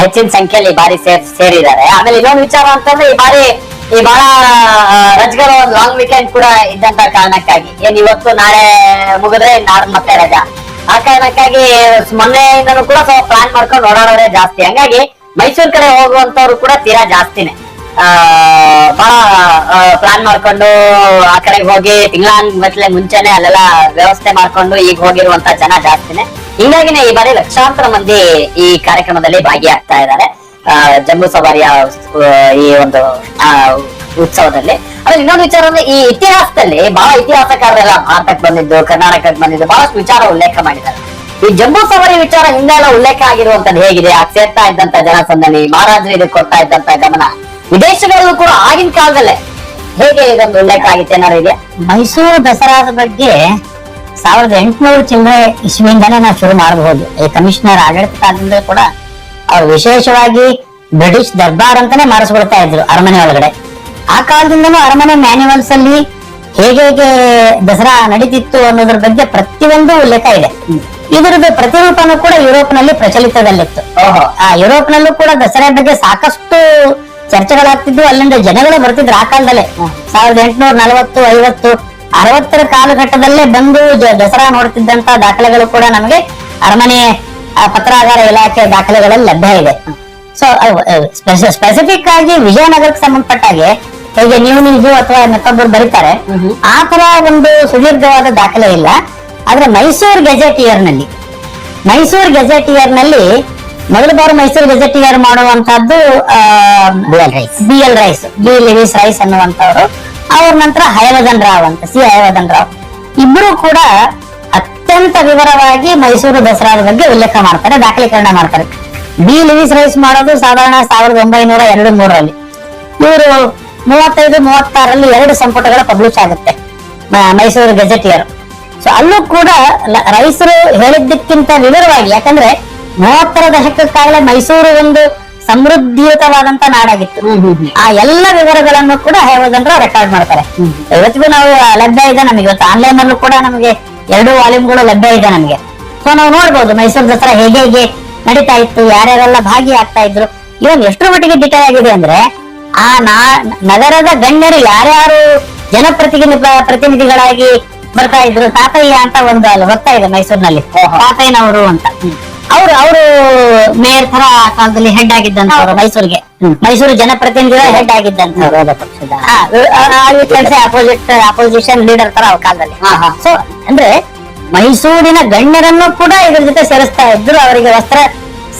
ಹೆಚ್ಚಿನ ಸಂಖ್ಯೆಯಲ್ಲಿ ಈ ಬಾರಿ ಸೇರಿದ್ದಾರೆ. ಆಮೇಲೆ ಇನ್ನೊಂದು ವಿಚಾರ ಅಂತಂದ್ರೆ ಈ ಬಹಳ ರಜಗರ ಒಂದು ಲಾಂಗ್ ವೀಕೆಂಡ್ ಕೂಡ ಇದ್ದಂತ ಕಾರಣಕ್ಕಾಗಿ ಏನ್ ಇವತ್ತು ನಾಳೆ ಮುಗಿದ್ರೆ ನಾಳೆ ಮತ್ತೆ ರಜಾ, ಆ ಕಾರಣಕ್ಕಾಗಿ ಮೊನ್ನೆಯಿಂದನೂ ಕೂಡ ಸ್ವಲ್ಪ ಪ್ಲಾನ್ ಮಾಡ್ಕೊಂಡು ಓಡಾಡೋದೇ ಜಾಸ್ತಿ. ಹಂಗಾಗಿ ಮೈಸೂರ್ ಕಡೆ ಹೋಗುವಂತವ್ರು ಕೂಡ ತೀರಾ ಜಾಸ್ತಿನೇ ಬಹಳ ಪ್ಲಾನ್ ಮಾಡ್ಕೊಂಡು ಆ ಕಡೆಗೆ ಹೋಗಿ ತಿಂಗಳ ಮುಂಚೆನೆ ಅಲ್ಲೆಲ್ಲ ವ್ಯವಸ್ಥೆ ಮಾಡ್ಕೊಂಡು ಈಗ ಹೋಗಿರುವಂತ ಜನ ಜಾಸ್ತಿನೇ. ಹಿಂಗಾಗಿನೇ ಈ ಬಾರಿ ಲಕ್ಷಾಂತರ ಮಂದಿ ಈ ಕಾರ್ಯಕ್ರಮದಲ್ಲಿ ಭಾಗಿಯಾಗ್ತಾ ಇದ್ದಾರೆ ಜಂಬೂ ಸವಾರಿಯ ಈ ಒಂದು ಉತ್ಸವದಲ್ಲಿ. ಆದ್ರೆ ಇನ್ನೊಂದು ವಿಚಾರ ಅಂದ್ರೆ ಈ ಇತಿಹಾಸದಲ್ಲಿ ಬಹಳ ಇತಿಹಾಸಕಾರರೆಲ್ಲ ಭಾರತಕ್ಕೆ ಬಂದಿದ್ದು, ಕರ್ನಾಟಕಕ್ಕೆ ಬಂದಿದ್ದು ಬಹಳಷ್ಟು ವಿಚಾರ ಉಲ್ಲೇಖ ಮಾಡಿದ್ದಾರೆ. ಈ ಜಂಬೂ ಸವಾರಿ ವಿಚಾರ ಹಿಂದೆಲ್ಲ ಉಲ್ಲೇಖ ಆಗಿರುವಂತದ್ದು ಹೇಗಿದೆ, ಸೇರ್ತಾ ಇದ್ದಂತ ಜನಸಂದಣಿ, ಮಹಾರಾಜರು ಇದಕ್ಕೆ ಕೊಡ್ತಾ ಇದ್ದಂತ ಗಮನ, ವಿದೇಶಗಳಲ್ಲೂ ಕೂಡ ಆಗಿನ ಕಾಲದಲ್ಲೇ ಹೇಗೆ ಇದೊಂದು ಉಲ್ಲೇಖ ಆಗಿತ್ತು ಏನಾರು ಇದೆ? ಮೈಸೂರು ದಸರಾದ ಬಗ್ಗೆ 1800 ಚಿಲ್ಲರೆ ಇಸ್ವಿಯಿಂದಾನೇ ನಾವು ಶುರು ಮಾಡಬಹುದು. ಈ ಕಮಿಷನರ್ ಆಡಳಿತ ಕಾಲದಿಂದ ಕೂಡ ಅವ್ರು ವಿಶೇಷವಾಗಿ ಬ್ರಿಟಿಷ್ ದರ್ಬಾರ್ ಅಂತಾನೆ ಮಾಡಿಸ್ಕೊಳ್ತಾ ಇದ್ರು ಅರಮನೆ ಒಳಗಡೆ. ಆ ಕಾಲದಿಂದನೂ ಅರಮನೆ ಮ್ಯಾನ್ಯುವಲ್ಸ್ ಅಲ್ಲಿ ಹೇಗೆ ದಸರಾ ನಡೀತಿತ್ತು ಅನ್ನೋದ್ರ ಬಗ್ಗೆ ಪ್ರತಿಯೊಂದು ಉಲ್ಲೇಖ ಇದೆ. ಇದರದ್ದು ಪ್ರತಿರೂಪನೂ ಕೂಡ ಯುರೋಪ್ ನಲ್ಲಿ ಪ್ರಚಲಿತದಲ್ಲಿತ್ತು. ಆ ಯುರೋಪ್ ನಲ್ಲೂ ಕೂಡ ದಸರಾ ಬಗ್ಗೆ ಸಾಕಷ್ಟು ಚರ್ಚೆಗಳಾಗ್ತಿದ್ವು, ಅಲ್ಲಿಂದ ಜನಗಳು ಬರ್ತಿದ್ರು ಆ ಕಾಲದಲ್ಲೇ. 1840, 50, 60ರ ಕಾಲಘಟ್ಟದಲ್ಲೇ ಬಂದು ದಸರಾ ನೋಡ್ತಿದ್ದಂತ ದಾಖಲೆಗಳು ಕೂಡ ನಮಗೆ ಅರಮನೆ ಪತ್ರಾಗಾರ ಇಲಾಖೆ ದಾಖಲೆಗಳಲ್ಲಿ ಲಭ್ಯ ಇದೆ. ಸೊ ಸ್ಪೆಸಿಫಿಕ್ ಆಗಿ ವಿಜಯನಗರಕ್ಕೆ ಸಂಬಂಧಪಟ್ಟ ಹಾಗೆ ಹೇಗೆ ನೀವು ಅಥವಾ ಮತ್ತೊಬ್ಬರು ಬರೀತಾರೆ ಆ ತರ ಒಂದು ಸುದೀರ್ಘವಾದ ದಾಖಲೆ ಇಲ್ಲ. ಆದ್ರೆ ಮೈಸೂರು ಗೆಜೆಟಿಯರ್ ನಲ್ಲಿ ಮೊದಲ ಬಾರಿ ಮೈಸೂರು ಗೆಜೆಟಿಯರ್ ಮಾಡುವಂತಹದ್ದು ಬಿ ಲಿವಿಸ್ ರೈಸ್ ಅನ್ನುವಂಥವ್ರು. ಅವ್ರ ನಂತರ ಹಯವರ್ಧನ್ ರಾವ್ ಅಂತ ಹಯವರ್ಧನ್ ರಾವ್ ಇಬ್ರು ಕೂಡ ಅತ್ಯಂತ ವಿವರವಾಗಿ ಮೈಸೂರು ದಸರಾದ ಬಗ್ಗೆ ಉಲ್ಲೇಖ ಮಾಡ್ತಾರೆ, ದಾಖಲೀಕರಣ ಮಾಡ್ತಾರೆ. ಬಿ ಲಿವಿಸ್ ರೈಸ್ ಮಾಡೋದು ಸಾಧಾರಣ 1902-3ರಲ್ಲಿ. ಇವರು 35-36ರಲ್ಲಿ 2 ಸಂಪುಟಗಳ ಪಬ್ಲಿಷ್ ಆಗುತ್ತೆ ಮೈಸೂರು ಗೆಜೆಟಿಯರ್. ಸೊ ಅಲ್ಲೂ ಕೂಡ ರೈಸರು ಹೇಳಿದ್ದಕ್ಕಿಂತ ವಿವರವಾಗಿ, ಯಾಕಂದ್ರೆ 30ರ ದಶಕಕ್ಕಾಗಲೇ ಮೈಸೂರು ಒಂದು ಸಮೃದ್ಧಿಯುತವಾದಂತ ನಾಡಾಗಿತ್ತು. ಆ ಎಲ್ಲ ವಿವರಗಳನ್ನು ಕೂಡ ಹಯವರ್ಧನ್ ರಾವ್ ರೆಕಾರ್ಡ್ ಮಾಡ್ತಾರೆ. ಇವತ್ತಿಗೂ ನಾವು ಲಭ್ಯ ಇದೆ ನಮಗೆ, ಇವತ್ತು ಆನ್ಲೈನ್ ಅಲ್ಲೂ ಕೂಡ ನಮಗೆ 2 ವಾಲ್ಯೂಮ್ಗಳು ಲಭ್ಯ ಇದೆ ನಮಗೆ. ಸೊ ನಾವು ನೋಡ್ಬೋದು ಮೈಸೂರು ದಸರಾ ಹೇಗೆ ನಡೀತಾ ಇತ್ತು, ಯಾರ್ಯಾರೆಲ್ಲ ಭಾಗಿಯಾಗ್ತಾ ಇದ್ರು. ಇವನ್ ಎಷ್ಟರ ಮಟ್ಟಿಗೆ ಡಿಟೇಲ್ ಆಗಿದೆ ಅಂದ್ರೆ ಆ ನಗರದ ಗಣ್ಯರು ಯಾರ್ಯಾರು ಜನಪ್ರತಿನಿಧಿಗಳಾಗಿ ಬರ್ತಾ ಇದ್ರು. ತಾತಯ್ಯ ಅಂತ ಒಂದು ಅಲ್ಲಿ ಬರ್ತಾ ಇದೆ ಮೈಸೂರಿನಲ್ಲಿ, ತಾತಯ್ಯನವರು ಅಂತ. ಅವರು ಮೇಯರ್ ತರ ಆ ಕಾಲದಲ್ಲಿ ಹೆಡ್ ಆಗಿದ್ದಂತವ್ರು ಮೈಸೂರು ಜನಪ್ರತಿನಿಧಿಗಳ ಹೆಡ್ ಆಗಿದ್ದಂತವ್ರು. ಅಪೋಸಿಷನ್ ಲೀಡರ್ ತರ ಅವ್ರ ಕಾಲದಲ್ಲಿ. ಸೊ ಅಂದ್ರೆ ಮೈಸೂರಿನ ಗಣ್ಯರನ್ನು ಕೂಡ ಇದ್ರ ಜೊತೆ ಸೇರಿಸ್ತಾ ಇದ್ರು. ಅವರಿಗೆ ವಸ್ತ್ರ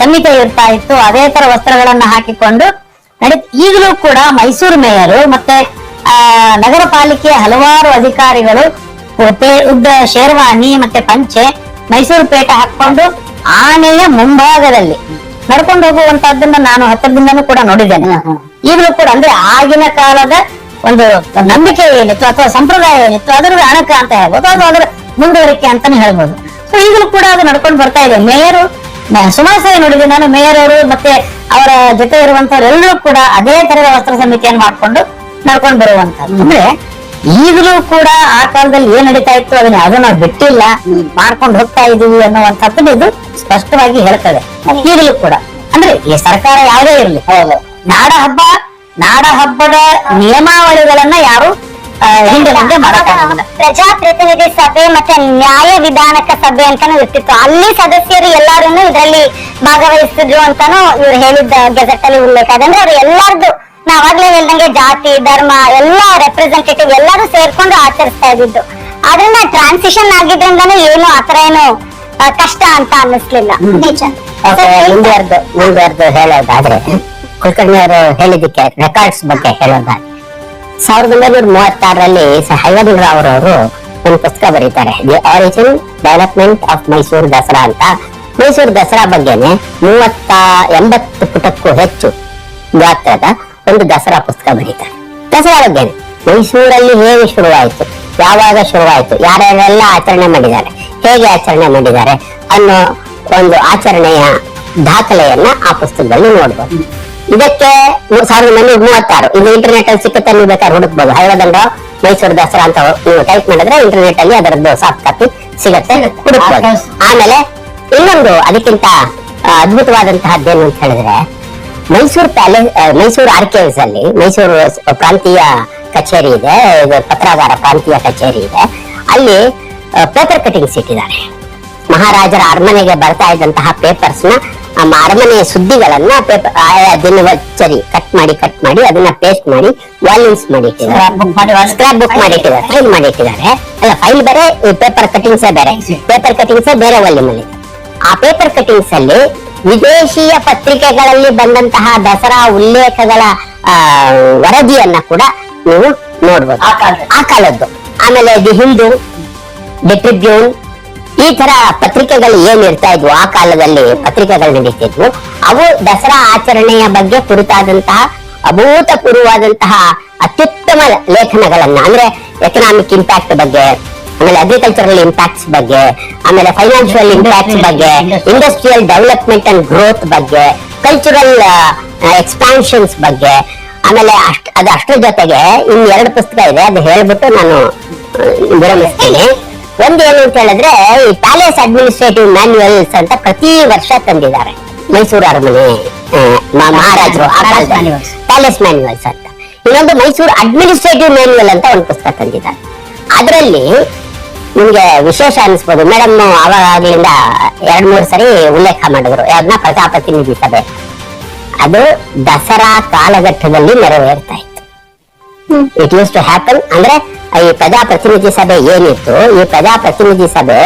ಸಂಹಿತೆ ಇರ್ತಾ ಇತ್ತು, ಅದೇ ತರ ವಸ್ತ್ರಗಳನ್ನ ಹಾಕಿಕೊಂಡು ಈಗಲೂ ಕೂಡ ಮೈಸೂರು ಮೇಯರು ಮತ್ತೆ ನಗರ ಪಾಲಿಕೆಯ ಹಲವಾರು ಅಧಿಕಾರಿಗಳು ಉದ್ದ ಶೇರ್ವಾನಿ ಮತ್ತೆ ಪಂಚೆ ಮೈಸೂರು ಪೇಟೆ ಹಾಕೊಂಡು ಆನೆಯ ಮುಂಭಾಗದಲ್ಲಿ ನಡ್ಕೊಂಡು ಹೋಗುವಂತಹದ್ದನ್ನ ನಾನು ಹತ್ತಿರದಿಂದನೂ ಕೂಡ ನೋಡಿದ್ದೇನೆ. ಈಗಲೂ ಕೂಡ ಅಂದ್ರೆ ಆಗಿನ ಕಾಲದ ಒಂದು ನಂಬಿಕೆ ಏನಿತ್ತು ಅಥವಾ ಸಂಪ್ರದಾಯ ಏನಿತ್ತು ಅದರ ಅಣಕ ಅಂತ ಹೇಳ್ಬೋದು, ಅದು ಅದರ ಮುಂದುವರಿಕೆ ಅಂತಾನೆ ಹೇಳ್ಬೋದು. ಸೊ ಈಗಲೂ ಕೂಡ ಅದು ನಡ್ಕೊಂಡು ಬರ್ತಾ ಇದೆ. ಮೇಯರು ಸುಮಾರು ಸರಿ ನೋಡಿದೆ ನಾನು, ಮೇಯರ್ ಅವರು ಮತ್ತೆ ಅವರ ಜೊತೆ ಇರುವಂತವರೆಲ್ಲರೂ ಕೂಡ ಅದೇ ತರದ ವಸ್ತ್ರ ಸಮಿತಿಯನ್ನು ಮಾಡ್ಕೊಂಡು ನಡ್ಕೊಂಡು ಬರುವಂತದ್ದು. ಅಂದ್ರೆ ಈಗಲೂ ಕೂಡ ಆ ಕಾಲದಲ್ಲಿ ಏನ್ ನಡೀತಾ ಇತ್ತು ಅದನ್ನ ಯಾವ್ದು ನಾವು ಬಿಟ್ಟಿಲ್ಲ, ಮಾಡ್ಕೊಂಡು ಹೋಗ್ತಾ ಇದೀವಿ ಅನ್ನುವಂಥದ್ದು ಇದು ಸ್ಪಷ್ಟವಾಗಿ ಹೇಳ್ತದೆ. ಈಗಲೂ ಕೂಡ ಅಂದ್ರೆ ಈ ಸರ್ಕಾರ ಯಾವುದೇ ಇರಲಿ, ನಾಡ ಹಬ್ಬದ ನಿಯಮಾವಳಿಗಳನ್ನ ಯಾರು ಹಿಂದೆ ಮುಂದೆ ಮಾಡಕ್ಕಾಗಲ್ಲ. ಪ್ರಜಾಪ್ರತಿನಿಧಿ ಸಭೆ ಮತ್ತೆ ನ್ಯಾಯ ವಿಧಾನಕ ಸಭೆ ಅಂತಾನು ಇರ್ತಿತ್ತು. ಅಲ್ಲಿ ಸದಸ್ಯರು ಎಲ್ಲಾರು ಇದರಲ್ಲಿ ಭಾಗವಹಿಸಿದ್ರು ಅಂತಾನು ಇವ್ರು ಹೇಳಿದ್ದ ಗೆಜೆಟ್ ಅಲ್ಲಿ ಉಲ್ಲೇಖ ಇದೆ. ಅಂದ್ರೆ ಅವ್ರು ಎಲ್ಲಾರ್ದು ನಾವಾಗ್ಲೇ ಹೇಳ್ದಂಗೆ ಜಾತಿ ಧರ್ಮ ಎಲ್ಲಾ ರೆಪ್ರೆಸೆಂಟೇಟಿವ್ ಎಲ್ಲರೂ ಸೇರ್ಕೊಂಡು ಆಚರಿಸ್ತಾ ಇದ್ದಿದ್ದು. ಆದ್ರಿಂದ ಟ್ರಾನ್ಸಿಷನ್ ಆಗಿದ್ರಿಂದಾನು ಏನು ಆತರ ಏನು ಕಷ್ಟ ಅಂತ ಅನ್ನಿಸ್ಲಿಲ್ಲ. ನಿಜ. ಮುಂದುವರೆದು ಹೇಳೋದಾದ್ರೆ ಕುಲಕರ್ಣಿ ಅವರು ಹೇಳಿದ್ದಕ್ಕೆ ರೆಕಾರ್ಡ್ಸ್ ಬಗ್ಗೆ ಹೇಳೋದಾದ್ರೆ 1936ರಲ್ಲಿ ಹಯವರ್ಧನ್ ರಾವ್ ಅವರು ಒಂದು ಪುಸ್ತಕ ಬರೀತಾರೆ, the origin development of Mysuru Dasara ಅಂತ. ಮೈಸೂರು ದಸರಾ ಬಗ್ಗೆನೆ 80 ಪುಟಕ್ಕೂ ಹೆಚ್ಚು ಗಾತ್ರದ ಒಂದು ದಸರಾ ಪುಸ್ತಕ ಬರೀತಾರೆ. ದಸರಾ ಬಗ್ಗೆನೆ ಮೈಸೂರಲ್ಲಿ ಹೇಗೆ ಶುರುವಾಯಿತು, ಯಾವಾಗ ಶುರುವಾಯಿತು, ಯಾರ್ಯಾರೆಲ್ಲ ಆಚರಣೆ ಮಾಡಿದ್ದಾರೆ, ಹೇಗೆ ಆಚರಣೆ ಮಾಡಿದ್ದಾರೆ ಅನ್ನೋ ಒಂದು ಆಚರಣೆಯ ದಾಖಲೆಯನ್ನ ಆ ಪುಸ್ತಕದಲ್ಲಿ ನೋಡ್ಬೋದು. ಇದಕ್ಕೆ 1936 ಇದು ಇಂಟರ್ನೆಟ್ ಅಲ್ಲಿ ಸಿಕ್ಕುತ್ತೆ, ನೀವು ಬೇಕಾದ್ರೆ ಹುಡುಕ್ಬೋದು. ಹಯವರ್ಧನ್ ರಾವ್ ಮೈಸೂರು ದಸರಾ ಅಂತ ನೀವು ಟೈಪ್ ಮಾಡಿದ್ರೆ ಇಂಟರ್ನೆಟ್ ಅಲ್ಲಿ ಅದರದ್ದು ಸಾಫ್ಟ್ ಕಾಪಿ ಸಿಗತ್ತೆ, ಹುಡುಕ್ಬೋದು. ಆಮೇಲೆ ಇನ್ನೊಂದು ಅದಕ್ಕಿಂತ ಅದ್ಭುತವಾದಂತಹದ್ದೇನು ಅಂತ ಹೇಳಿದ್ರೆ, ಮೈಸೂರು ಆರ್ಕೈವ್ಸ್ ಅಲ್ಲಿ ಮೈಸೂರು ಪ್ರಾಂತೀಯ ಕಚೇರಿ ಇದೆ, ಪತ್ರಾಗಾರ ಪ್ರಾಂತೀಯ ಕಚೇರಿ ಇದೆ. ಅಲ್ಲಿ ಪೇಪರ್ ಕಟಿಂಗ್ಸ್ ಇಟ್ಟಿದ್ದಾರೆ. ಮಹಾರಾಜರ ಅರಮನೆಗೆ ಬರ್ತಾ ಇದ್ದಂತಹ ಪೇಪರ್ಸ್ ನ, ಅರಮನೆಯ ಸುದ್ದಿಗಳನ್ನ ಆಯಾ ದಿನವಚ್ಚರಿ ಕಟ್ ಮಾಡಿ ಅದನ್ನ ಪೇಸ್ಟ್ ಮಾಡಿ ವಾಲ್ಯೂಮ್ಸ್ ಮಾಡಿ ಇಟ್ಟಿದ್ದಾರೆ, ಸ್ಕ್ರಾಪ್ ಬುಕ್ ಮಾಡಿ ಇಟ್ಟಿದ್ದಾರೆ, ಫೈಲ್ ಮಾಡಿ ಇಟ್ಟಿದ್ದಾರೆ. ಅಲ್ಲ, ಫೈಲ್ ಬೇರೆ, ಪೇಪರ್ ಕಟಿಂಗ್ಸ್ ಬೇರೆ ವಾಲ್ಯೂಮ್ ಅಲ್ಲಿ. ಆ ಪೇಪರ್ ಕಟಿಂಗ್ಸ್ ಅಲ್ಲಿ ವಿದೇಶಿಯ ಪತ್ರಿಕೆಗಳಲ್ಲಿ ಬಂದಂತಹ ದಸರಾ ಉಲ್ಲೇಖಗಳ ವರದಿಯನ್ನ ಕೂಡ ನೀವು ನೋಡ್ಬೋದು, ಆ ಕಾಲದ್ದು. ಆಮೇಲೆ ದಿ ಹಿಂದೂ, ದಿ ಟ್ರಿಬ್ಯೂನ್, ಈ ತರ ಪತ್ರಿಕೆಗಳು ಏನ್ ಇರ್ತಾ ಇದ್ವು ಆ ಕಾಲದಲ್ಲಿ, ಪತ್ರಿಕೆಗಳು ನಡೀತಿದ್ವು. ಅವು ದಸರಾ ಆಚರಣೆಯ ಬಗ್ಗೆ ಕುರಿತಾದಂತಹ ಅಭೂತಪೂರ್ವವಾದಂತಹ ಅತ್ಯುತ್ತಮ ಲೇಖನಗಳನ್ನ, ಅಂದ್ರೆ ಎಕನಾಮಿಕ್ ಇಂಪ್ಯಾಕ್ಟ್ ಬಗ್ಗೆ, ಆಮೇಲೆ ಅಗ್ರಿಕಲ್ಚರಲ್ ಇಂಪ್ಯಾಕ್ಟ್ಸ್ ಬಗ್ಗೆ, ಆಮೇಲೆ ಫೈನಾನ್ಷಿಯಲ್ ಇಂಪ್ಯಾಕ್ಟ್ಸ್ ಬಗ್ಗೆ, ಇಂಡಸ್ಟ್ರಿಯಲ್ ಡೆವಲಪ್ಮೆಂಟ್ ಅಂಡ್ ಗ್ರೋತ್ ಬಗ್ಗೆ, ಕಲ್ಚರಲ್ ಎಕ್ಸ್ಪಾನ್ಷನ್ಸ್ ಬಗ್ಗೆ, ಆಮೇಲೆ ಅಷ್ಟರ ಜೊತೆಗೆ ಇನ್ 2 ಪುಸ್ತಕ ಇದೆ, ಅದು ಹೇಳ್ಬಿಟ್ಟು ನಾನು ವಿರಮಿಸ್ತೀನಿ. ಒಂದು ಏನು ಅಂತ ಹೇಳಿದ್ರೆ, ಈ ಪ್ಯಾಲೇಸ್ ಅಡ್ಮಿನಿಸ್ಟ್ರೇಟಿವ್ ಮ್ಯಾನ್ಯುಯಲ್ಸ್ ಅಂತ ಪ್ರತಿ ವರ್ಷ ತಂದಿದ್ದಾರೆ ಮೈಸೂರು ಅರಮನೆ ಮಹಾರಾಜರು ಪ್ಯಾಲೇಸ್ ಮ್ಯಾನ್ಯುಯಲ್ಸ್ ಅಂತ. ಇನ್ನೊಂದು ಮೈಸೂರು ಅಡ್ಮಿನಿಸ್ಟ್ರೇಟಿವ್ ಮ್ಯಾನ್ಯುಯಲ್ ಅಂತ ಒಂದು ಪುಸ್ತಕ ತಂದಿದ್ದಾರೆ. ಅದರಲ್ಲಿ ನಿಮ್ಗೆ ವಿಶೇಷ ಅನಿಸ್ಬೋದು, ಮೇಡಮ್ ಅವಾಗ್ಲಿಂದ 2-3 ಸರಿ ಉಲ್ಲೇಖ ಮಾಡಿದ್ರು ಯಾರನ್ನ, ಪ್ರಜಾಪ್ರತಿನಿಧಿ ಸಭೆ. ಅದು ದಸರಾ ಕಾಲಘಟ್ಟದಲ್ಲಿ ನೆರವೇರ್ತಾ ಇತ್ತು. It use to happen. ಅಂದ್ರೆ ಈ ಪ್ರಜಾಪ್ರತಿನಿಧಿ ಸಭೆ ಏನಿತ್ತು, ಈ ಪ್ರಜಾಪ್ರತಿನಿಧಿ ಸಭೆ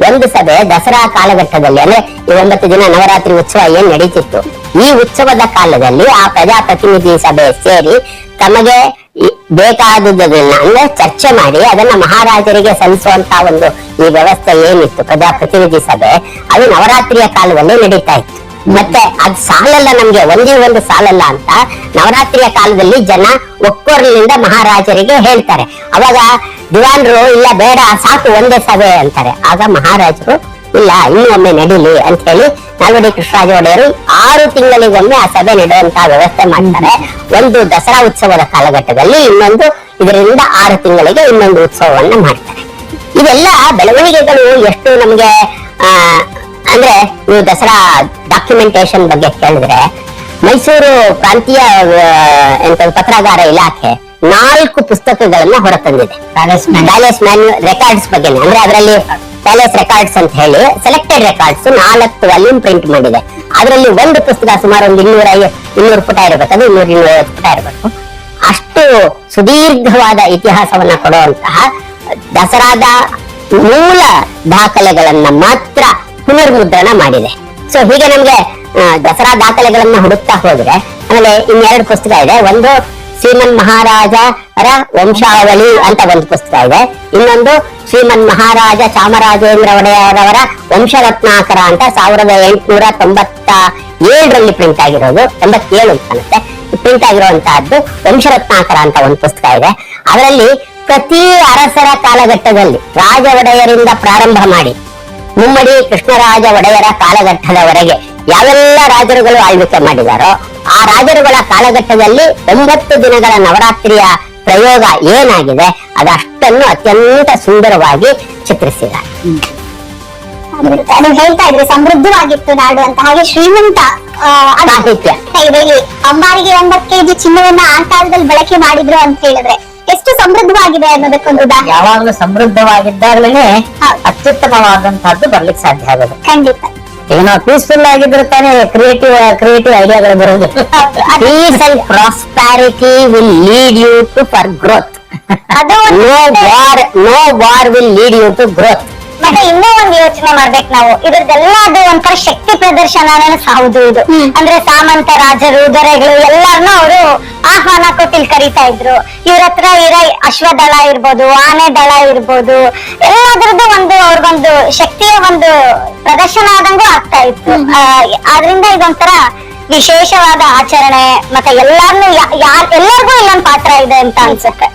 ಒಂದು ಸಭೆ ದಸರಾ ಕಾಲಘಟ್ಟದಲ್ಲಿ, ಅಂದ್ರೆ ಈ 9 ದಿನ ನವರಾತ್ರಿ ಉತ್ಸವ ಏನ್ ನಡೀತಿತ್ತು, ಈ ಉತ್ಸವದ ಕಾಲದಲ್ಲಿ ಆ ಪ್ರಜಾಪ್ರತಿನಿಧಿ ಸಭೆ ಸೇರಿ ತಮಗೆ ಬೇಕಾದುದನ್ನ ಅಂದ್ರೆ ಚರ್ಚೆ ಮಾಡಿ ಅದನ್ನ ಮಹಾರಾಜರಿಗೆ ಸಲ್ಲಿಸುವಂತ ಒಂದು ಈ ವ್ಯವಸ್ಥೆ ಏನಿತ್ತು ಪ್ರಜಾಪ್ರತಿನಿಧಿ ಸಭೆ, ಅದು ನವರಾತ್ರಿಯ ಕಾಲದಲ್ಲಿ ನಡೀತಾ ಇತ್ತು. ಮತ್ತೆ ಅದ್ ಸಾಲಲ್ಲ, ನಮ್ಗೆ ಒಂದು ಸಾಲಲ್ಲ ಅಂತ ನವರಾತ್ರಿಯ ಕಾಲದಲ್ಲಿ ಜನ ಒಕ್ಕೊರಲಿಂದ ಮಹಾರಾಜರಿಗೆ ಹೇಳ್ತಾರೆ. ಅವಾಗ ದಿವಾನ್ರು ಇಲ್ಲ ಬೇಡ ಸಾಕು ಒಂದೇ ಸಭೆ ಅಂತಾರೆ. ಆಗ ಮಹಾರಾಜರು ಇಲ್ಲ ಇನ್ನೂ ಒಮ್ಮೆ ನಡೀಲಿ ಅಂತ ಹೇಳಿ ನಾಲ್ವಡಿ ಕೃಷ್ಣರಾಜ ಒಡೆಯರು 6 ತಿಂಗಳಿಗೊಮ್ಮೆ ಆ ಸಭೆ ನಡೆಯುವಂತಹ ವ್ಯವಸ್ಥೆ ಮಾಡ್ತಾರೆ. ಒಂದು ದಸರಾ ಉತ್ಸವದ ಕಾಲಘಟ್ಟದಲ್ಲಿ, ಇನ್ನೊಂದು ಇದರಿಂದ 6 ತಿಂಗಳಿಗೆ ಇನ್ನೊಂದು ಉತ್ಸವವನ್ನ ಮಾಡ್ತಾರೆ. ಇವೆಲ್ಲ ಬೆಳವಣಿಗೆಗಳು ಎಷ್ಟು ನಮ್ಗೆ ಅಂದ್ರೆ, ನೀವು ದಸರಾ ಡಾಕ್ಯುಮೆಂಟೇಶನ್ ಬಗ್ಗೆ ಕೇಳಿದ್ರೆ, ಮೈಸೂರು ಪ್ರಾಂತೀಯ ಪತ್ರಾಗಾರ ಇಲಾಖೆ 4 ಪುಸ್ತಕಗಳನ್ನ ಹೊರತಂದಿದೆ ಪ್ಯಾಲೇಸ್ ರೆಕಾರ್ಡ್ಸ್ ಬಗ್ಗೆ. ಅಂದ್ರೆ ಅದರಲ್ಲಿ ಪ್ಯಾಲೇಸ್ ರೆಕಾರ್ಡ್ಸ್ ಅಂತ ಹೇಳಿ ಸೆಲೆಕ್ಟೆಡ್ ರೆಕಾರ್ಡ್ಸ್ 4 ವಾಲ್ಯೂಮ್ ಪ್ರಿಂಟ್ ಮಾಡಿದೆ. ಅದರಲ್ಲಿ ಒಂದು ಪುಸ್ತಕ ಸುಮಾರು ಒಂದು 200 ಪುಟ ಇರಬೇಕು, ಅದು 250 ಪುಟ ಇರಬೇಕು. ಅಷ್ಟು ಸುದೀರ್ಘವಾದ ಇತಿಹಾಸವನ್ನ ಕೊಡುವಂತಹ ದಸರಾದ ಮೂಲ ದಾಖಲೆಗಳನ್ನ ಮಾತ್ರ ಪುನರ್ಮುದ್ರಣ ಮಾಡಿದೆ. ಸೊ ಹೀಗೆ ನಮ್ಗೆ ದಸರಾ ದಾಖಲೆಗಳನ್ನ ಹುಡುಕ್ತಾ ಹೋದ್ರೆ, ಆಮೇಲೆ 2 ಪುಸ್ತಕ ಇದೆ. ಒಂದು ಶ್ರೀಮನ್ ಮಹಾರಾಜರ ವಂಶಾವಳಿ ಅಂತ ಒಂದು ಪುಸ್ತಕ ಇದೆ. ಇನ್ನೊಂದು ಶ್ರೀಮನ್ ಮಹಾರಾಜ ಚಾಮರಾಜೇಂದ್ರ ಒಡೆಯರವರ ವಂಶರತ್ನಾಕರ ಅಂತ 1897ರಲ್ಲಿ ಪ್ರಿಂಟ್ ಆಗಿರೋದು, 97 ಅಂತ ಕಾಣುತ್ತೆ, ಪ್ರಿಂಟ್ ಆಗಿರುವಂತಹದ್ದು ವಂಶರತ್ನಾಕರ ಅಂತ ಒಂದು ಪುಸ್ತಕ ಇದೆ. ಅದರಲ್ಲಿ ಪ್ರತಿ ಅರಸರ ಕಾಲಘಟ್ಟದಲ್ಲಿ ರಾಜ ಒಡೆಯರಿಂದ ಪ್ರಾರಂಭ ಮಾಡಿ ಮುಮ್ಮಡಿ ಕೃಷ್ಣರಾಜ ಒಡೆಯರ ಕಾಲಘಟ್ಟದವರೆಗೆ ಯಾವೆಲ್ಲ ರಾಜರುಗಳು ಆಳ್ವಿಕೆ ಮಾಡಿದಾರೋ ಆ ರಾಜರುಗಳ ಕಾಲಘಟ್ಟದಲ್ಲಿ 9 ದಿನಗಳ ನವರಾತ್ರಿಯ ಪ್ರಯೋಗ ಏನಾಗಿದೆ ಅದಷ್ಟನ್ನು ಅತ್ಯಂತ ಸುಂದರವಾಗಿ ಚಿತ್ರಿಸಿದ್ದಾರೆ. ನೀವು ಹೇಳ್ತಾ ಇದ್ರೆ ಸಮೃದ್ಧವಾಗಿತ್ತು ನಾಡು ಅಂತ, ಹಾಗೆ ಶ್ರೀಮಂತ ಸಾಹಿತ್ಯ. ಇದರಲ್ಲಿ ಅಂಬಾರಿಗೆ 9 kg ಚಿನ್ನವನ್ನ ಆ ಕಾಲದಲ್ಲಿ ಬಳಕೆ ಮಾಡಿದ್ರು ಅಂತ ಹೇಳಿದ್ರೆ ಎಷ್ಟು ಸಮೃದ್ಧವಾಗಿದೆ ಅನ್ನೋದಕ್ಕೊಂದು ಉದಾಹರಣೆ. ಯಾವಾಗಲೂ ಸಮೃದ್ಧವಾಗಿದ್ದಾಗಲೇ ಅತ್ಯುತ್ತಮವಾದಂತಹದ್ದು ಬರ್ಲಿಕ್ಕೆ ಸಾಧ್ಯ ಆಗೋದು. ಖಂಡಿತ. ಈಗ ನಾವು ಪೀಸ್ಫುಲ್ ಆಗಿದ್ರೆ ತಾನೇ ಕ್ರಿಯೇಟಿವ್ ಐಡಿಯಾಗಳು ಬರೋದು. Peace and prosperity will lead you to for growth. No war will lead you to growth. ಮತ್ತೆ ಇನ್ನೂ ಒಂದು ಯೋಚನೆ ಮಾಡ್ಬೇಕು ನಾವು, ಇದ್ರದ್ದೆಲ್ಲ ಅದು ಒಂಥರ ಶಕ್ತಿ ಪ್ರದರ್ಶನ ಹೌದು ಇದು. ಅಂದ್ರೆ ಸಾಮಂತ ರಾಜರು ದೊರೆಗಳು ಎಲ್ಲಾರನ್ನೂ ಅವರು ಆಹ್ವಾನ ಕೊಟ್ಟು ಇಲ್ಲಿ ಕರೀತಾ ಇದ್ರು. ಇವ್ರ ಹತ್ರ ಇರೋ ಅಶ್ವದಳ ಇರ್ಬೋದು, ಆನೆ ದಳ ಇರ್ಬೋದು, ಎಲ್ಲದರದ್ದು ಒಂದು ಅವ್ರಿಗೊಂದು ಶಕ್ತಿಯ ಒಂದು ಪ್ರದರ್ಶನ ಆದಂಗೂ ಆಗ್ತಾ ಇತ್ತು. ಆದ್ರಿಂದ ಇದೊಂಥರ ವಿಶೇಷವಾದ ಆಚರಣೆ. ಮತ್ತೆ ಎಲ್ಲಾರ್ನು ಎಲ್ಲರಿಗೂ ಇಲ್ಲೊಂದು ಪಾತ್ರ ಇದೆ ಅಂತ ಅನ್ಸುತ್ತೆ.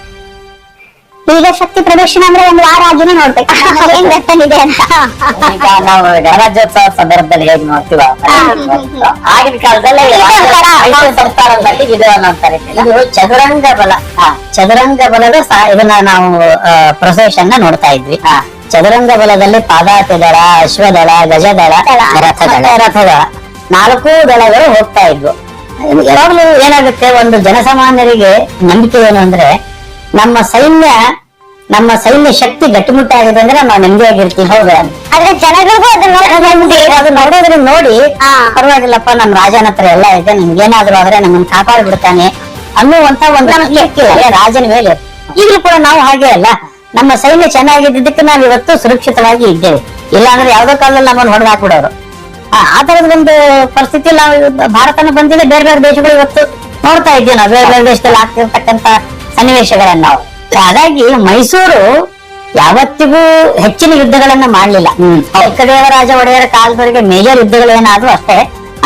ಈಗ ಶಕ್ತಿ ಪ್ರದರ್ಶನ ಅಂದ್ರೆ 1 ವಾರ ಆಗಿನೇ ನೋಡ್ಬೇಕು ಏನ್ ಇದೆ ಅಂತ. ಈಗ ನಾವು ಗಣರಾಜ್ಯೋತ್ಸವ ಸಂದರ್ಭದಲ್ಲಿ ಹೇಗೆ ನೋಡ್ತೀವ, ಆಗಿನ ಕಾಲದಲ್ಲಿ ಸಂಸ್ಥಾನದಲ್ಲಿ ವಿಧಾನ ಅಂತಾರೆ. ಇದು ಚದುರಂಗ ಬಲ, ಚದುರಂಗ ಬಲದ ಇದನ್ನ ನಾವು ಪ್ರೊಸೆಷನ್ ನೋಡ್ತಾ ಇದ್ವಿ. ಚದುರಂಗ ಬಲದಲ್ಲಿ ಪಾದಾತಿ ದಳ, ಅಶ್ವದಳ, ಗಜದಳ, ರಥದಳ. 4 ದಳಗಳು ಹೋಗ್ತಾ ಇದ್ವು. ಯಾವಾಗ್ಲೂ ಏನಾಗುತ್ತೆ, ಒಂದು ಜನಸಾಮಾನ್ಯರಿಗೆ ನಂಬಿಕೆ ಏನು ಅಂದ್ರೆ, ನಮ್ಮ ಸೈನ್ಯ ಶಕ್ತಿ ಗಟ್ಟಿಮುಟ್ಟಾಗಿದೆ ಅಂದ್ರೆ ನಾವು ನೆಮ್ಮದಿಯಾಗಿರ್ತೀವಿ. ಹೌದಾ? ಆದ್ರೆ ಜನಗಳಿಗೂ ಅದು ನೋಡೋದ್ರಿಂದ ನೋಡಿ ಪರವಾಗಿಲ್ಲಪ್ಪ, ನಮ್ ರಾಜನ ಹತ್ರ ಎಲ್ಲ ಇದೆ, ನಿಮ್ಗೇನಾದ್ರೂ ಆದ್ರೆ ನಮ್ಮನ್ನ ಕಾಪಾಡ್ಬಿಡ್ತಾನೆ ಅನ್ನುವಂತ ಒಂದು ನಂಬಿಕೆ ರಾಜನ ಮೇಲೆ. ಈಗಲೂ ಕೂಡ ನಾವು ಹಾಗೆ ಅಲ್ಲ, ನಮ್ಮ ಸೈನ್ಯ ಚೆನ್ನಾಗಿದ್ದಕ್ಕೆ ನಾವು ಇವತ್ತು ಸುರಕ್ಷಿತವಾಗಿ ಇದ್ದೇವೆ. ಇಲ್ಲಾಂದ್ರೆ ಯಾವ್ದೋ ಕಾಲದಲ್ಲಿ ನಮ್ಮನ್ನು ಹೊಡೆದು ಹಾಕ್ಬಿಡೋರು. ಆ ತರದ ಒಂದು ಪರಿಸ್ಥಿತಿ ನಾವು ಭಾರತನ ಬಂದಿದೆ. ಬೇರೆ ಬೇರೆ ದೇಶಗಳು ಇವತ್ತು ನೋಡ್ತಾ ಇದ್ದೀವಿ ನಾವು, ಬೇರೆ ಬೇರೆ ದೇಶದಲ್ಲಿ ಆಗ್ತಿರ್ತಕ್ಕಂತ ಸನ್ನಿವೇಶಗಳನ್ನ ನಾವು. ಹಾಗಾಗಿ ಮೈಸೂರು ಯಾವತ್ತಿಗೂ ಹೆಚ್ಚಿನ ಯುದ್ಧಗಳನ್ನ ಮಾಡ್ಲಿಲ್ಲ. ಚಿಕ್ಕದೇವರಾಜ ಒಡೆಯರ ಕಾಲದವರೆಗೆ ಮೇಜರ್ ಯುದ್ಧಗಳು ಏನಾದ್ರು ಅಷ್ಟೇ.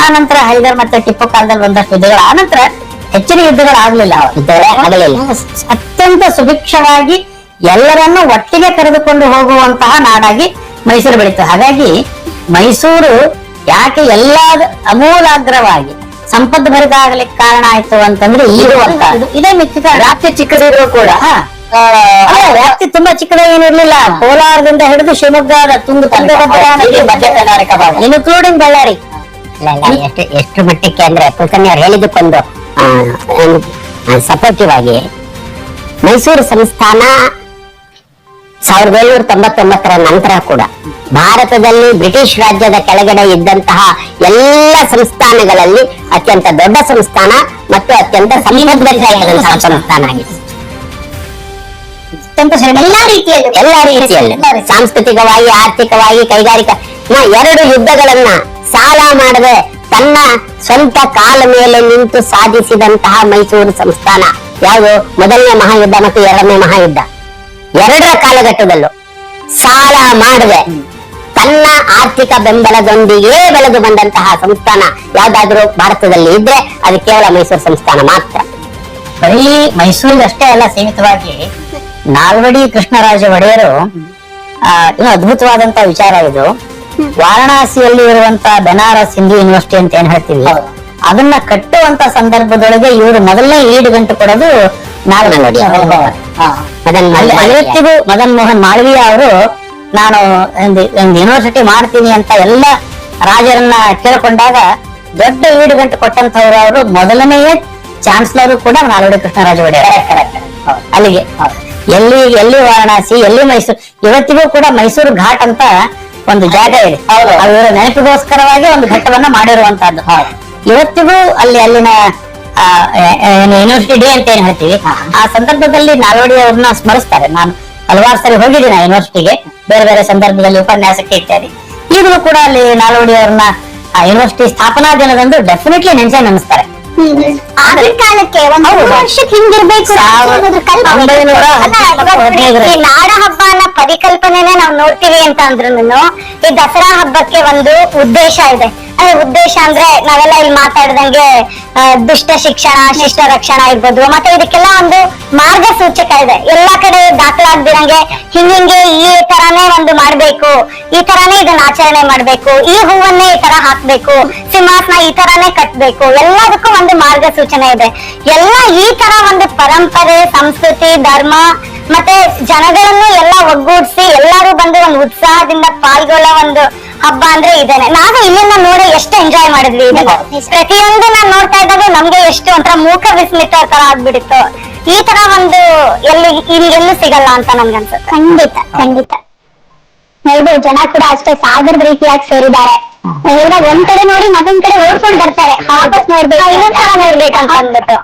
ಆ ನಂತರ ಹೈದರ್ ಮತ್ತೆ ಟಿಪ್ಪು ಕಾಲದಲ್ಲಿ ಒಂದಷ್ಟು ಯುದ್ಧಗಳು, ಆ ನಂತರ ಹೆಚ್ಚಿನ ಯುದ್ಧಗಳಾಗ್ಲಿಲ್ಲ. ಆಗಲಿಲ್ಲ. ಅತ್ಯಂತ ಸುಭಿಕ್ಷವಾಗಿ ಎಲ್ಲರನ್ನು ಒಟ್ಟಿಗೆ ಕರೆದುಕೊಂಡು ಹೋಗುವಂತಹ ನಾಡಾಗಿ ಮೈಸೂರು ಬೆಳೀತು. ಹಾಗಾಗಿ ಮೈಸೂರು ಯಾಕೆ ಎಲ್ಲ ಅಮೂಲಾಗ್ರವಾಗಿ ಸಂಪದ್ಭರಿತ ಆಗ್ಲಿಕ್ಕೆ ಕಾರಣ ಆಯ್ತು ಅಂತಂದ್ರೆ ಇದೇ ಮಿಕ್ಕ ವ್ಯಾಪ್ತಿ ಚಿಕ್ಕದಿದ್ರು ಕೂಡ ವ್ಯಾಪ್ತಿ ತುಂಬಾ ಚಿಕ್ಕದಾಗಿ ಏನಿರ್ಲಿಲ್ಲ. ಕೋಲಾರದಿಂದ ಹಿಡಿದು ಶಿವಮೊಗ್ಗದ ಮಧ್ಯ ಕರ್ನಾಟಕ ಭಾಗ ಇನ್ಕ್ಲೂಡಿಂಗ್ ಬಳ್ಳಾರಿ. ಎಷ್ಟು ಮಟ್ಟಕ್ಕೆ ಅಂದ್ರೆ ಕುಲಕರ್ಣಿ ಅವ್ರು ಹೇಳಿದಕ್ಕೊಂದು ಸಪೋರ್ಟಿವ್ ಆಗಿ ಮೈಸೂರು ಸಂಸ್ಥಾನ 1799 ನಂತರ ಕೂಡ ಭಾರತದಲ್ಲಿ ಬ್ರಿಟಿಷ್ ರಾಜ್ಯದ ಕೆಳಗಡೆ ಇದ್ದಂತಹ ಎಲ್ಲ ಸಂಸ್ಥಾನಗಳಲ್ಲಿ ಅತ್ಯಂತ ದೊಡ್ಡ ಸಂಸ್ಥಾನ ಮತ್ತು ಅತ್ಯಂತ ಸಂಪದ್ಭರಿತವಾದಂತಹ ಸಂಸ್ಥಾನ ಆಗಿದೆ. ಎಲ್ಲಾ ರೀತಿಯಲ್ಲಿ ಸಾಂಸ್ಕೃತಿಕವಾಗಿ, ಆರ್ಥಿಕವಾಗಿ, ಕೈಗಾರಿಕಾ 2 ಯುದ್ಧಗಳನ್ನ ಸಾಲ ಮಾಡದೆ ತನ್ನ ಸ್ವಂತ ಕಾಲ ಮೇಲೆ ನಿಂತು ಸಾಧಿಸಿದಂತಹ ಮೈಸೂರು ಸಂಸ್ಥಾನ ಯಾವುದು? ಮೊದಲನೇ ಮಹಾಯುದ್ಧ ಮತ್ತು 2ನೇ ಮಹಾಯುದ್ಧ, 2ರ ಕಾಲಘಟ್ಟದಲ್ಲೂ ಸಾಲ ಮಾಡದೆ ತನ್ನ ಆರ್ಥಿಕ ಬೆಂಬಲದೊಂದಿಗೆ ಬೆಳೆದು ಬಂದಂತಹ ಸಂಸ್ಥಾನ ಯಾವ್ದಾದ್ರೂ ಭಾರತದಲ್ಲಿ ಇದ್ರೆ ಅದು ಕೇವಲ ಮೈಸೂರು ಸಂಸ್ಥಾನ ಮಾತ್ರ. ಬರೀ ಮೈಸೂರಿಗಷ್ಟೇ ಅಲ್ಲ ಸೀಮಿತವಾಗಿ, ನಾಲ್ವಡಿ ಕೃಷ್ಣರಾಜ ಒಡೆಯರು ಇನ್ನು ಅದ್ಭುತವಾದಂತ ವಿಚಾರ ಇದು. ವಾರಣಾಸಿಯಲ್ಲಿ ಇರುವಂತಹ ಬನಾರಸ್ ಹಿಂದೂ ಯೂನಿವರ್ಸಿಟಿ ಅಂತ ಏನ್ ಹೇಳ್ತೀವಿ, ಅದನ್ನ ಕಟ್ಟುವಂತ ಸಂದರ್ಭದೊಳಗೆ ಇವರು ಮೊದಲನೇ ಈಡುಗಂಟು ಕೊಡೋದು ನಾಲ್ವಡಿ. ಇವತ್ತಿಗೂ ಮದನ್ ಮೋಹನ್ ಮಾಳವೀಯ ಅವರು ನಾನು ಒಂದು ಯೂನಿವರ್ಸಿಟಿ ಮಾಡ್ತೀನಿ ಅಂತ ಎಲ್ಲ ರಾಜರನ್ನ ಕೇಳ್ಕೊಂಡಾಗ ದೊಡ್ಡ ಈಡುಗಂಟು ಕೊಟ್ಟಂತವ್ರು ಅವರು ಮೊದಲನೆಯ ಚಾನ್ಸಲರ್ ಕೂಡ ನಾಲ್ವಡಿ ಕೃಷ್ಣರಾಜ ಒಡೆಯರ್. ಅಲ್ಲಿಗೆ ಎಲ್ಲಿ ವಾರಣಾಸಿ, ಎಲ್ಲಿ ಮೈಸೂರು, ಇವತ್ತಿಗೂ ಕೂಡ ಮೈಸೂರು ಘಾಟ್ ಅಂತ ಒಂದು ಜಾಗ ಇದೆ. ಅವರ ನೆನಪಿಗೋಸ್ಕರವಾಗಿ ಒಂದು ಘಟ್ಟವನ್ನ ಮಾಡಿರುವಂತಹದ್ದು. ಇವತ್ತಿಗೂ ಅಲ್ಲಿನ ಯೂನಿವರ್ಸಿಟಿ ಡೇ ಅಂತ ಏನ್ ಹೇಳ್ತೀವಿ, ಆ ಸಂದರ್ಭದಲ್ಲಿ ನಾಲ್ವಡಿ ಅವ್ರನ್ನ ಸ್ಮರಿಸ್ತಾರೆ. ನಾನು ಹಲವಾರು ಸರಿ ಹೋಗಿದ್ದೀನಿ ಆ ಯೂನಿವರ್ಸಿಟಿಗೆ, ಬೇರೆ ಬೇರೆ ಸಂದರ್ಭದಲ್ಲಿ ಉಪನ್ಯಾಸಕ್ಕೆ ಇತ್ಯಾದಿ. ಈಗಲೂ ಕೂಡ ಅಲ್ಲಿ ನಾಲ್ವಡಿ ಅವ್ರನ್ನ ಯೂನಿವರ್ಸಿಟಿ ಸ್ಥಾಪನಾ ದಿನದಂದು ಡೆಫಿನೆಟ್ಲಿ ನೆನೆಸ್ತಾರೆ. ಆಗಿನ ಕಾಲಕ್ಕೆ ಒಂದು ವರ್ಷಕ್ಕೆ ಹಿಂಗಿರ್ಬೇಕು ಈ ನಾಡ ಹಬ್ಬ ಅನ್ನೋ ಪರಿಕಲ್ಪನೆನೇ ನಾವು ನೋಡ್ತೀವಿ ಅಂತ ಅಂದ್ರೂ ಈ ದಸರಾ ಹಬ್ಬಕ್ಕೆ ಒಂದು ಉದ್ದೇಶ ಇದೆ. ಉದ್ದೇಶ ಅಂದ್ರೆ ನಾವೆಲ್ಲ ಇಲ್ಲಿ ಮಾತಾಡ್ದಂಗೆ ದುಷ್ಟ ಶಿಕ್ಷಣ, ಶಿಷ್ಟ ರಕ್ಷಣಾ ಇರ್ಬೋದು. ಮತ್ತೆ ಇದಕ್ಕೆಲ್ಲ ಒಂದು ಮಾರ್ಗಸೂಚಕ ಇದೆ. ಎಲ್ಲಾ ಕಡೆ ದಾಖಲಾಗ್ದಿರಂಗೆ ಹಿಂಗೆ ಈ ತರಾನೇ ಒಂದು ಮಾಡ್ಬೇಕು, ಈ ತರಾನೇ ಇದನ್ನ ಆಚರಣೆ ಮಾಡ್ಬೇಕು, ಈ ಹೂವನ್ನೇ ಈ ತರ ಹಾಕ್ಬೇಕು, ಸಿಂಹಾಸನ ಈ ತರಾನೇ ಕಟ್ಬೇಕು, ಎಲ್ಲದಕ್ಕೂ ಒಂದು ಮಾರ್ಗಸೂಚನೆ ಇದೆ. ಎಲ್ಲ ಈ ತರ ಒಂದು ಪರಂಪರೆ, ಸಂಸ್ಕೃತಿ, ಧರ್ಮ ಮತ್ತೆ ಜನಗಳನ್ನು ಎಲ್ಲ ಒಗ್ಗೂಡಿಸಿ ಎಲ್ಲರೂ ಬಂದು ಒಂದು ಉತ್ಸಾಹದಿಂದ ಪಾಲ್ಗೊಳ್ಳೋ ಒಂದು ಹಬ್ಬ ಅಂದ್ರೆ ಇದೇನೆ. ನಾವು ಇಲ್ಲಿಂದ ನೋಡಿ ಎಷ್ಟು ಎಂಜಾಯ್ ಮಾಡಿದ್ವಿ. ಪ್ರತಿಯೊಂದು ನಾನ್ ನೋಡ್ತಾ ಇದ್ದಾಗ ನಮ್ಗೆ ಎಷ್ಟು ಒಂಥರ ಮೂಕ ವಿಸ್ಮಿತ ತರ ಆಗ್ಬಿಡಿತ್ತು. ಈ ತರ ಒಂದು ಎಲ್ಲೂ ಸಿಗಲ್ಲ ಅಂತ ನನ್ಗೆ ಅನ್ಸುತ್ತೆ. ಖಂಡಿತ ನೋಡ್ಬೋದು, ಜನ ಕೂಡ ಅಷ್ಟೇ ಸಾಗರದ ರೀತಿಯಾಗಿ ಸೇರಿದ್ದಾರೆ. ಒಂದ್ ಕಡೆ ನೋಡಿ ಮತ್ತೊಂದ್ ಕಡೆ ಓಡ್ಕೊಂಡ್ ಬರ್ತಾರೆ, ವಾಪಸ್ ನೋಡ್ಬೇಕು, ಇನ್ನೊಂದ್ ತರ ನೋಡ್ಬೇಕಂತ ಅಂದ್ಬಿಟ್ಟು.